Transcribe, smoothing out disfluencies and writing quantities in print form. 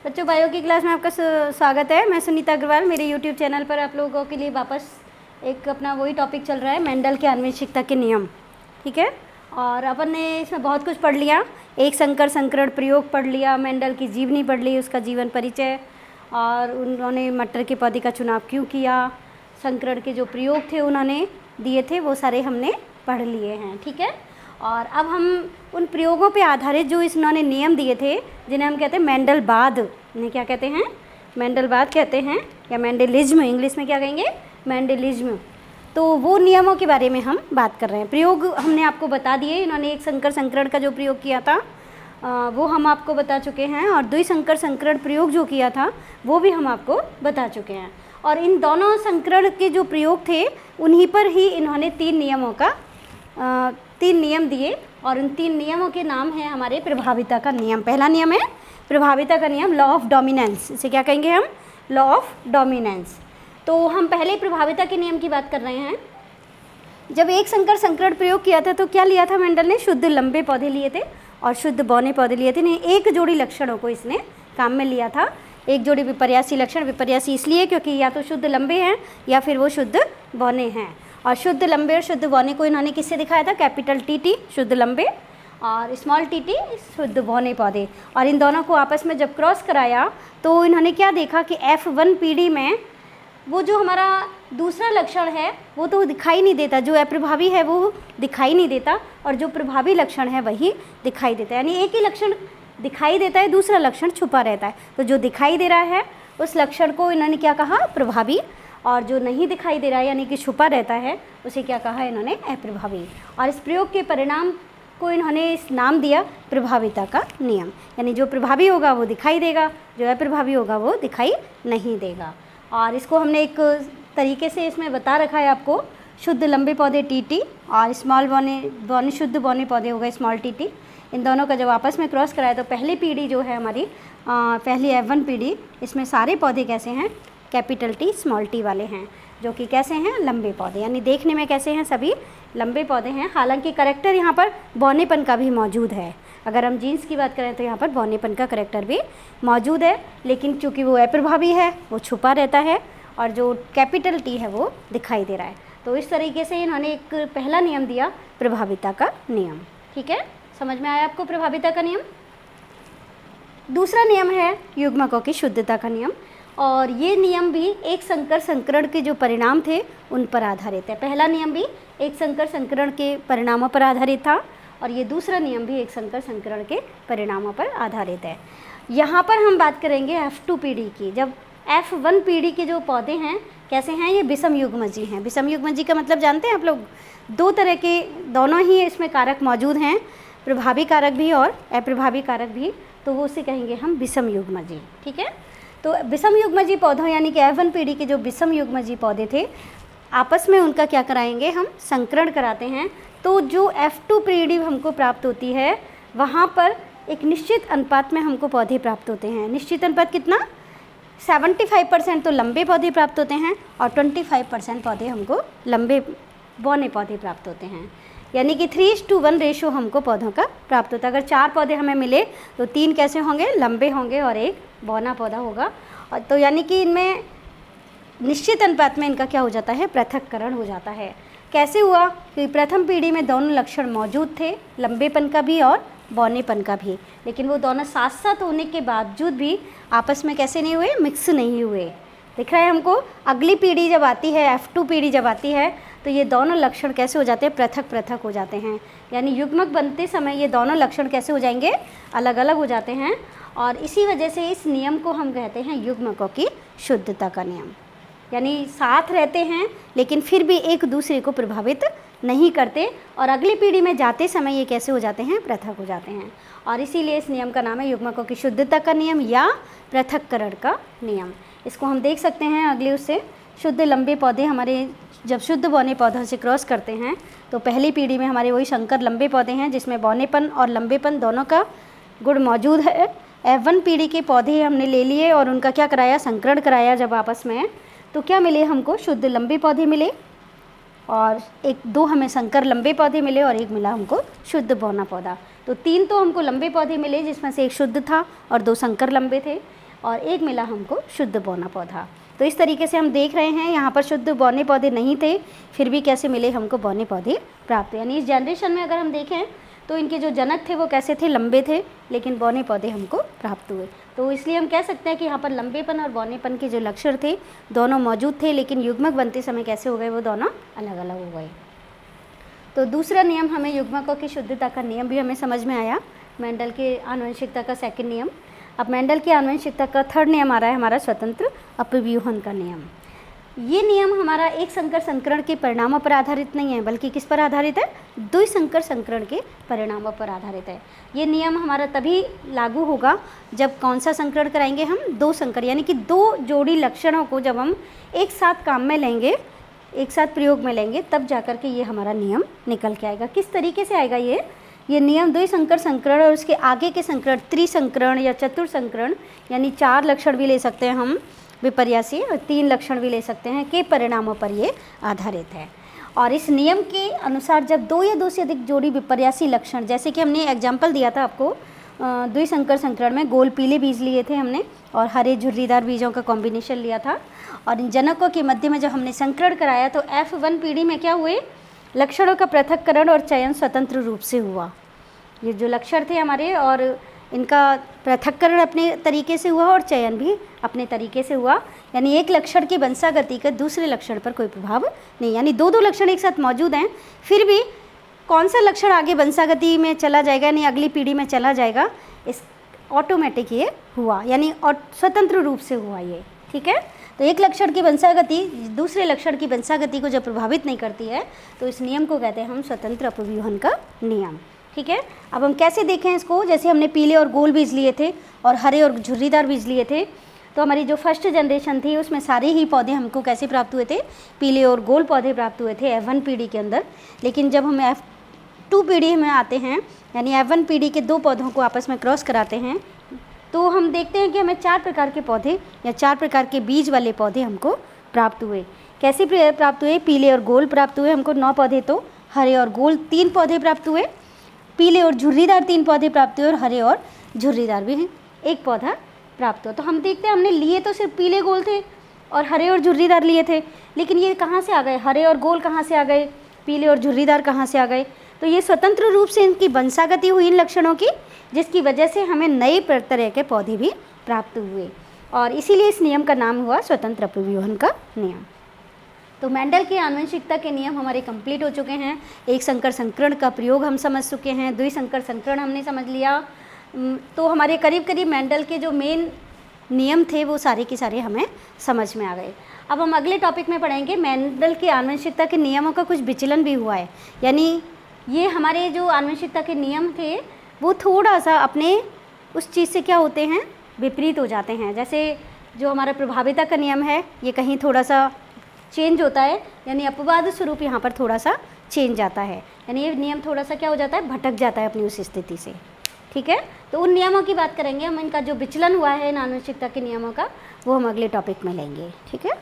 बच्चों, बायो की क्लास में आपका स्वागत है। मैं सुनीता अग्रवाल। मेरे YouTube चैनल पर आप लोगों के लिए वापस एक अपना वही टॉपिक चल रहा है, मेंडल के आनुवंशिकता के नियम। ठीक है, और अपन ने इसमें बहुत कुछ पढ़ लिया। एक संकर संकरण प्रयोग पढ़ लिया, मेंडल की जीवनी पढ़ ली, उसका जीवन परिचय, और उन्होंने मटर के पौधे का चुनाव क्यों किया, संकरण के जो प्रयोग थे उन्होंने दिए थे, वो सारे हमने पढ़ लिए हैं। ठीक है, और अब हम उन प्रयोगों पे आधारित जो इन्होंने नियम दिए थे, जिन्हें हम कहते हैं मेंडलवाद, इन्हें क्या कहते हैं? मेंडलवाद कहते हैं, या मेंडलिज्म, इंग्लिश में क्या कहेंगे? मेंडलिज्म। तो वो नियमों के बारे में हम बात कर रहे हैं। प्रयोग हमने आपको बता दिए। इन्होंने एक संकर संकरण का जो प्रयोग किया था वो हम आपको बता चुके हैं, और द्विसंकर संकरण प्रयोग जो किया था वो भी हम आपको बता चुके हैं। और इन दोनों संकरण के जो प्रयोग थे उन्हीं पर ही इन्होंने तीन नियम दिए, और उन तीन नियमों के नाम हैं हमारे प्रभाविता का नियम। पहला नियम है प्रभाविता का नियम, लॉ ऑफ डोमिनेंस। इसे क्या कहेंगे हम? Law of dominance. तो हम पहले प्रभाविता के नियम की बात कर रहे हैं। जब एक संकर संकरण प्रयोग किया था तो क्या लिया था मेंडल ने? शुद्ध लंबे पौधे लिए थे और शुद्ध बौने पौधे लिए थे। नहीं, एक जोड़ी लक्षणों को इसने काम में लिया था। एक जोड़ी विपर्यासी लक्षण, विपर्यासी इसलिए क्योंकि या तो शुद्ध लंबे हैं या फिर वो शुद्ध बौने हैं। और शुद्ध लंबे और शुद्ध बौने को इन्होंने किससे दिखाया था? कैपिटल टी शुद्ध लंबे और स्मॉल टी शुद्ध बौने पौधे। और इन दोनों को आपस में जब क्रॉस कराया तो इन्होंने क्या देखा कि F1 पीढ़ी में वो जो हमारा दूसरा लक्षण है वो तो दिखाई नहीं देता, जो अप्रभावी है वो दिखाई नहीं देता, और जो प्रभावी लक्षण है वही दिखाई देता है। यानी एक ही लक्षण दिखाई देता है, दूसरा लक्षण छुपा रहता है। तो जो दिखाई दे रहा है उस लक्षण को इन्होंने क्या कहा? प्रभावी, और जो नहीं दिखाई दे रहा है यानी कि छुपा रहता है उसे क्या कहा इन्होंने? अप्रभावी। और इस प्रयोग के परिणाम को इन्होंने इस नाम दिया प्रभाविता का नियम। यानी जो प्रभावी होगा वो दिखाई देगा, जो अप्रभावी होगा वो दिखाई नहीं देगा। और इसको हमने एक तरीके से इसमें बता रखा है आपको। शुद्ध लंबे पौधे टी और स्मॉल बौने शुद्ध बौने पौधे हो गए स्मॉल टी। इन दोनों का जब आपस में क्रॉस कराया तो पहली पीढ़ी जो है हमारी पहली F1 पीढ़ी, इसमें सारे पौधे कैसे हैं? कैपिटल टी स्मॉल टी वाले हैं, जो कि कैसे हैं? लंबे पौधे। यानी देखने में कैसे हैं? सभी लंबे पौधे हैं। हालांकि करेक्टर यहाँ पर बौनेपन का भी मौजूद है। अगर हम जीन्स की बात करें तो यहाँ पर बौनेपन का करेक्टर भी मौजूद है, लेकिन चूँकि वो अप्रभावी है वो छुपा रहता है, और जो कैपिटल टी है वो दिखाई दे रहा है। तो इस तरीके से इन्होंने एक पहला नियम दिया, प्रभाविता का नियम। ठीक है, समझ में आया आपको प्रभाविता का नियम? दूसरा नियम है युग्मकों की शुद्धता का नियम, और ये नियम भी एक संकर संकरण के जो परिणाम थे उन पर आधारित है। पहला नियम भी एक संकर संकरण के परिणामों पर आधारित था, और ये दूसरा नियम भी एक संकर संकरण के परिणामों पर आधारित है। यहाँ पर हम बात करेंगे F2 पीढ़ी की। जब F1 पीढ़ी के जो पौधे हैं कैसे हैं? ये विषम युग्मजी हैं। विषम युग्मजी का मतलब जानते हैं आप लोग? दो तरह के, दोनों ही इसमें कारक मौजूद हैं, प्रभावी कारक भी और अप्रभावी कारक भी। तो वो उसे कहेंगे हम विषम युग्मजी। ठीक है, तो विषम युग्मजी पौधों यानी कि F1 पीढ़ी के जो विषम युग्मजी पौधे थे, आपस में उनका क्या कराएंगे? हम संकरण कराते हैं। तो जो F2 पीढ़ी हमको प्राप्त होती है वहाँ पर एक निश्चित अनुपात में हमको पौधे प्राप्त होते हैं। निश्चित अनुपात कितना? 75% तो लंबे पौधे प्राप्त होते हैं और 25% पौधे हमको लंबे बौने पौधे प्राप्त होते हैं। यानी कि 3:1 रेशो हमको पौधों का प्राप्त होता है। अगर 4 पौधे हमें मिले तो 3 कैसे होंगे? लंबे होंगे और एक बौना पौधा होगा। और तो यानी कि इनमें निश्चित अनुपात में इनका क्या हो जाता है? पृथक्करण हो जाता है। कैसे हुआ? कि प्रथम पीढ़ी में दोनों लक्षण मौजूद थे, लंबेपन का भी और बौनेपन का भी, लेकिन वो दोनों साथ साथ होने के बावजूद भी आपस में कैसे नहीं हुए? मिक्स नहीं हुए। दिख रहा है हमको? अगली पीढ़ी जब आती है, F2 पीढ़ी जब आती है, तो ये दोनों लक्षण कैसे हो जाते हैं? पृथक पृथक हो जाते हैं। यानी युग्मक बनते समय ये दोनों लक्षण कैसे हो जाएंगे? अलग अलग हो जाते हैं। और इसी वजह से इस नियम को हम कहते हैं युग्मकों की शुद्धता का नियम। यानी साथ रहते हैं लेकिन फिर भी एक दूसरे को प्रभावित नहीं करते, और अगली पीढ़ी में जाते समय ये कैसे हो जाते हैं? पृथक हो जाते हैं। और इसीलिए इस नियम का नाम है युग्मकों की शुद्धता का नियम या पृथक्करण का नियम। इसको हम देख सकते हैं अगले उससे। शुद्ध लंबे पौधे हमारे जब शुद्ध बौने पौधों से क्रॉस करते हैं तो पहली पीढ़ी में हमारे वही संकर लंबे पौधे हैं जिसमें बौनेपन और लंबेपन दोनों का गुण मौजूद है। F1 पीढ़ी के पौधे हमने ले लिए और उनका क्या कराया? संकरण कराया जब आपस में, तो क्या मिले हमको? शुद्ध लंबे पौधे मिले, और दो हमें संकर लंबे पौधे मिले और एक मिला हमको शुद्ध बौना पौधा। तो 3 तो हमको लंबे पौधे मिले जिसमें से एक शुद्ध था और 2 संकर लंबे थे। और एक मिला हमको शुद्ध बौना पौधा। तो इस तरीके से हम देख रहे हैं यहाँ पर शुद्ध बौने पौधे नहीं थे, फिर भी कैसे मिले हमको बौने पौधे प्राप्त। यानी इस जनरेशन में अगर हम देखें तो इनके जो जनक थे वो कैसे थे, लंबे थे, लेकिन बौने पौधे हमको प्राप्त हुए। तो इसलिए हम कह सकते हैं कि यहाँ पर लंबेपन और बौनेपन के जो लक्षण थे दोनों मौजूद थे, लेकिन युग्मक बनते समय कैसे हो गए, वो दोनों अलग अलग हो गए। तो दूसरा नियम हमें युग्मकों की शुद्धता का नियम भी हमें समझ में आया, मेंडल के आनुवंशिकता का सेकंड नियम। अब मेंडल की आनुवंशिकता का थर्ड नियम आ रहा है हमारा स्वतंत्र अपव्यूहन का नियम। ये नियम हमारा एक संकर संकरण के परिणामों पर आधारित नहीं है, बल्कि किस पर आधारित है, द्विसंकर संकरण के परिणामों पर आधारित है। ये नियम हमारा तभी लागू होगा जब कौन सा संकरण कराएंगे हम, दो संकर, यानी कि दो जोड़ी लक्षणों को जब हम एक साथ काम में लेंगे, एक साथ प्रयोग में लेंगे, तब जाकर के ये हमारा नियम निकल के आएगा। किस तरीके से आएगा ये नियम द्विसंकर संकरण और उसके आगे के संकरण त्रिसंकरण या चतुर्संकरण, यानी 4 लक्षण भी ले सकते हैं हम विपर्यासी और 3 लक्षण भी ले सकते हैं, के परिणामों पर ये आधारित है। और इस नियम के अनुसार जब 2 या 2 से अधिक जोड़ी विपर्यासी लक्षण, जैसे कि हमने एग्जाम्पल दिया था आपको द्विसंकर संकरण में, गोल पीले बीज लिए थे हमने और हरे झुर्रीदार बीजों का कॉम्बिनेशन लिया था, और इन जनकों के मध्य में जब हमने संकरण कराया तो F1 पीढ़ी में क्या हुए, लक्षणों का पृथक्करण और चयन स्वतंत्र रूप से हुआ। ये जो लक्षण थे हमारे और इनका पृथक्करण अपने तरीके से हुआ और चयन भी अपने तरीके से हुआ, यानी एक लक्षण की वंशागति का दूसरे लक्षण पर कोई प्रभाव नहीं, यानी दो लक्षण एक साथ मौजूद हैं, फिर भी कौन सा लक्षण आगे वंशागति में चला जाएगा, यानी अगली पीढ़ी में चला जाएगा, इस ऑटोमेटिक ये हुआ, यानी स्वतंत्र रूप से हुआ ये। ठीक है, तो एक लक्षण की वंशागति दूसरे लक्षण की वंशागति को जब प्रभावित नहीं करती है तो इस नियम को कहते हैं हम स्वतंत्र अपव्यूहन का नियम। ठीक है, अब हम कैसे देखें इसको, जैसे हमने पीले और गोल बीज लिए थे और हरे और झुर्रीदार बीज लिए थे, तो हमारी जो फर्स्ट जनरेशन थी उसमें सारे ही पौधे हमको कैसे प्राप्त हुए थे, पीले और गोल पौधे प्राप्त हुए थे F1 पीढ़ी के अंदर। लेकिन जब हम F2 पीढ़ी में आते हैं, यानी F1 पीढ़ी के 2 पौधों को आपस में क्रॉस कराते हैं, तो हम देखते हैं कि हमें 4 प्रकार के पौधे या 4 प्रकार के बीज वाले पौधे हमको प्राप्त हुए। कैसे प्राप्त हुए, पीले और गोल प्राप्त हुए हमको 9 पौधे, तो हरे और गोल 3 पौधे प्राप्त हुए, पीले और झुर्रीदार 3 पौधे प्राप्त हुए और हरे और झुर्रीदार भी 1 पौधा प्राप्त हुआ। तो हम देखते हैं हमने लिए तो सिर्फ पीले गोल थे और हरे और झुर्रीदार लिए थे, लेकिन ये कहाँ से आ गए, हरे और गोल कहाँ से आ गए, पीले और झुर्रीदार कहाँ से आ गए। तो ये स्वतंत्र रूप से इनकी वंशागति हुई इन लक्षणों की, जिसकी वजह से हमें नए तरह के पौधे भी प्राप्त हुए, और इसीलिए इस नियम का नाम हुआ स्वतंत्र अपव्यूहन का नियम। तो मेंडल के आनुवंशिकता के नियम हमारे कंप्लीट हो चुके हैं। एक संकर संकरण का प्रयोग हम समझ चुके हैं, द्विसंकर संकरण हमने समझ लिया। तो हमारे करीब करीब मेंडल के जो मेन नियम थे वो सारे के सारे हमें समझ में आ गए। अब हम अगले टॉपिक में पढ़ेंगे मेंडल के आनुवंशिकता के नियमों का कुछ विचलन भी हुआ है, यानी ये हमारे जो आनुवंशिकता के नियम थे वो थोड़ा सा अपने उस चीज़ से क्या होते हैं, विपरीत हो जाते हैं। जैसे जो हमारा प्रभाविता का नियम है ये कहीं थोड़ा सा चेंज होता है, यानी अपवाद स्वरूप यहाँ पर थोड़ा सा चेंज आता है, यानी ये नियम थोड़ा सा क्या हो जाता है, भटक जाता है अपनी उस स्थिति से। ठीक है, तो उन नियमों की बात करेंगे हम, इनका जो विचलन हुआ है इन आनुवंशिकता के नियमों का वो हम अगले टॉपिक में लेंगे। ठीक है।